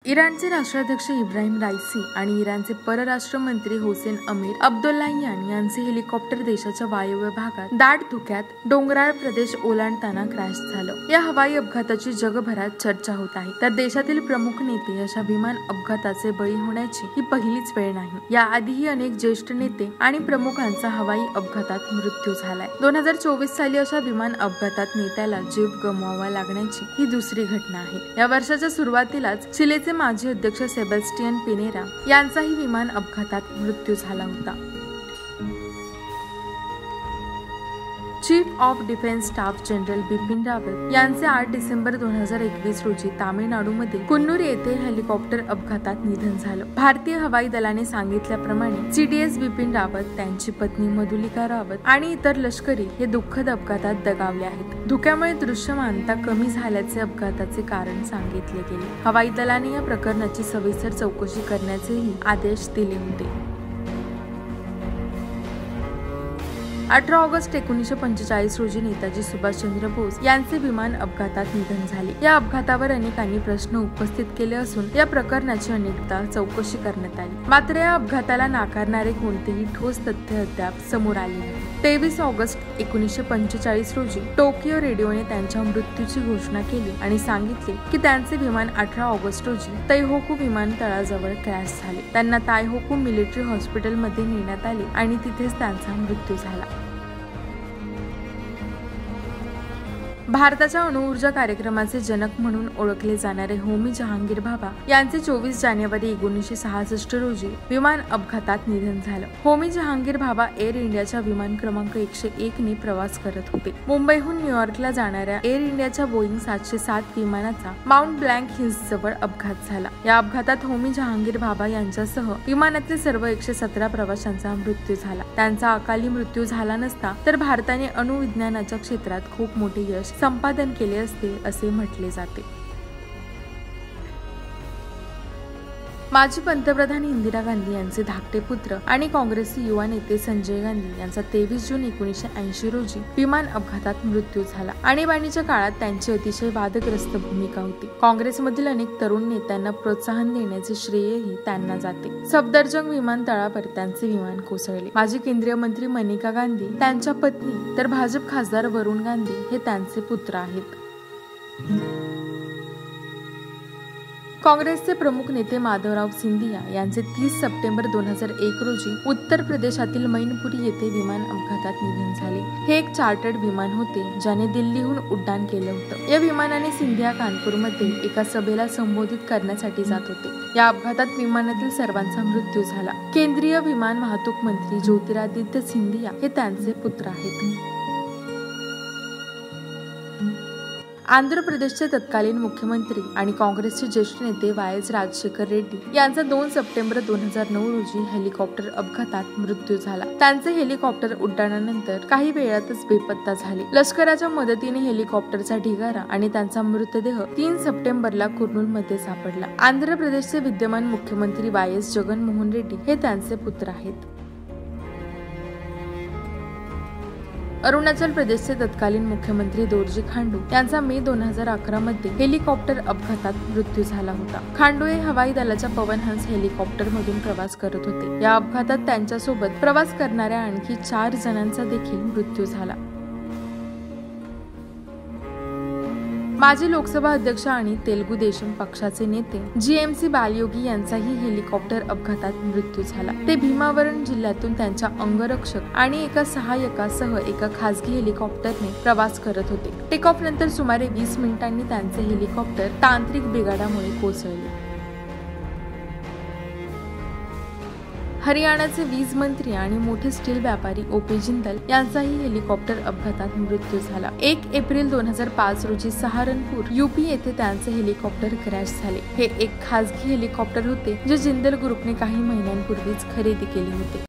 इराणचे राष्ट्राध्यक्ष इब्राहिम राईसी आणि इराणचे परराष्ट्र मंत्री होसेन अमीर अब्दुल्लाहियान यांचे हेलिकॉप्टर देशाच्या वायव्य भागात दाट धुक्यात डोंगराळ प्रदेश ओलांडताना क्रॅश झालं। या हवाई अपघाताची जगभरात चर्चा होत आहे। तर देशातील प्रमुख नेते अशा विमान अपघाताचे बळी होण्याची ही पहिलीच वेळ नाही। याआधीही अनेक ज्येष्ठ नेते आणि प्रमुखांचा हवाई अपघातात मृत्यू झालाय। 2024 साली अशा विमान अपघातात नेत्याला जीव गमवावा लागण्याची ही दुसरी घटना आहे। या वर्षाच्या सुरुवातीलाच चिलेचे माजी अध्यक्ष सेबॅस्टियन पिनेरा यांचाही विमान अपघातात मृत्यू झाला होता। Chief of defence staff general Bipin Rawat यांचे 8 डिसेंबर 2021 रोजी तामिळनाडूमध्ये कुन्नूर येथे हेलिकॉप्टर अपघातात निधन झालं। भारतीय हवाई दलाने सांगितल्याप्रमाणे सीडीएस बिपिन रावत, त्यांची पत्नी मधुलिका रावत आणि इतर लष्करी हे दुःखद अपघातात दगावले आहेत। धुक्यामुळे दृश्यमानता कमी झाल्याचे अपघाताचे कारण सांगितले गेले। हवाई दलाने या प्रकरणाची सविस्तर चौकशी करण्याचेही आदेश दिले होते। 18 ऑगस्ट 1945 रोजी नेताजी सुभाषचंद्र बोस यांचे विमान अपघातात निधन झाले। या अपघातावर अनेकांनी प्रश्न उपस्थित केले असून या प्रकरणाची अनेकदा चौकशी करण्यात आली, मात्र या अपघाताला नाकारणारे कोणतेही ठोस तथ्य अद्याप समोर आले नाही। 23 ऑगस्ट 1945 रोजी टोकियो रेडिओने त्यांच्या मृत्यूची घोषणा केली आणि सांगितले की त्यांचे विमान 18 ऑगस्ट रोजी तैहोकू विमानतळाजवळ क्रॅश झाले। त्यांना तायहोकू मिलिटरी हॉस्पिटलमध्ये नेण्यात आले आणि तिथेच त्यांचा मृत्यू झाला। भारताच्या अणुऊर्जा कार्यक्रमाचे जनक म्हणून ओळखले जाणारे होमी जहांगीर भाभा यांचे 24 जानेवारी 1966 रोजी विमान अपघातात निधन झालं। होमी जहांगीर भाभा एअर इंडियाच्या विमान क्रमांक 101 ने प्रवास करत होते। मुंबईहून न्यूयॉर्कला जाणाऱ्या एअर इंडियाच्या बोईंग 707 विमानाचा माउंट ब्लँक हिल्स जवळ अपघात झाला। या अपघातात होमी जहांगीर भाभा यांच्यासह विमानातील सर्व 117 प्रवाशांचा मृत्यू झाला। त्यांचा अकाली मृत्यू झाला नसता तर भारताने अणुविज्ञानाच्या क्षेत्रात खूप मोठे यश संपादन केले असते असे म्हटले जाते। माजी पंतप्रधान इंदिरा गांधी यांचे धाकटे पुत्र आणि काँग्रेसी युवा नेते संजय गांधी यांचा 23 जून 1980 रोजी विमान अपघातात मृत्यू झाला। आणीबाणीच्या काळात त्यांची अतिशय वादग्रस्त भूमिका होती। काँग्रेसमधील अनेक तरुण नेत्यांना प्रोत्साहन देण्याचे श्रेयही त्यांना जाते। सफदरजंग विमानतळावर त्यांचे विमान कोसळले। माजी केंद्रीय मंत्री मनेका गांधी त्यांच्या पत्नी तर भाजप खासदार वरुण गांधी हे त्यांचे पुत्र आहेत। काँग्रेसचे प्रमुख नेते माधवराव सिंधिया यांचे 30 सप्टेंबर 2001 रोजी उत्तर प्रदेशातील मैनपुरी येथे विमान अपघातात निधन झाले। हे एक चार्टर्ड विमान होते ज्याने दिल्लीहून उड्डाण केलं होतं। या विमानाने सिंधिया कानपूरमध्ये एका सभेला संबोधित करण्यासाठी जात होते। या अपघातात विमानातील सर्वांचा मृत्यू झाला। केंद्रीय विमान वाहतूक मंत्री ज्योतिरादित्य सिंधिया हे त्यांचे पुत्र आहेत। आंध्र प्रदेशचे तत्कालीन मुख्यमंत्री आणि काँग्रेसचे ज्येष्ठ नेते वाय.एस. राजशेखर रेड्डी यांचा 2 सप्टेंबर 2009 रोजी हेलिकॉप्टर अपघातात मृत्यू झाला। त्यांचे हेलिकॉप्टर उड्डाणानंतर काही वेळातच बेपत्ता झाले। लष्कराच्या मदतीने हेलिकॉप्टरचा ढिगारा आणि त्यांचा मृतदेह 3 सप्टेंबरला कुर्नूलमध्ये सापडला। आंध्र प्रदेशचे विद्यमान मुख्यमंत्री वाय.एस. जगनमोहन रेड्डी हे त्यांचे पुत्र आहेत। अरुणाचल प्रदेशचे तत्कालीन मुख्यमंत्री दोरजी खांडू यांचा मे 2011 मध्ये हेलिकॉप्टर अपघातात मृत्यू झाला होता। खांडू हे हवाई दलाच्या पवन हंस हेलिकॉप्टर मधून प्रवास करत होते। या अपघातात त्यांच्यासोबत प्रवास करणाऱ्या आणखी 4 जणांचा देखील मृत्यू झाला। माजी लोकसभा अध्यक्ष आणि तेलुगू देशम पक्षाचे नेते जीएमसी बालयोगी यांचाही हेलिकॉप्टर अपघातात मृत्यू झाला। ते भीमावरम जिल्ह्यातून त्यांच्या अंगरक्षक आणि एका सहाय्यकासह एका खासगी हेलिकॉप्टरने प्रवास करत होते। टेक ऑफ नंतर सुमारे 20 मिनिटांनी त्यांचे हेलिकॉप्टर तांत्रिक बिघाडामुळे कोसळले। हरियाणाचे वीज मंत्री आणि मोठे स्टील व्यापारी ओ.पी. जिंदल यांचाही हेलिकॉप्टर अपघातात मृत्यू झाला। 1 एप्रिल 2005 रोजी सहारनपूर यूपी येथे त्यांचे हेलिकॉप्टर क्रॅश झाले। हे एक खासगी हेलिकॉप्टर होते जे जिंदल ग्रुपने काही महिन्यांपूर्वीच खरेदी केले होते।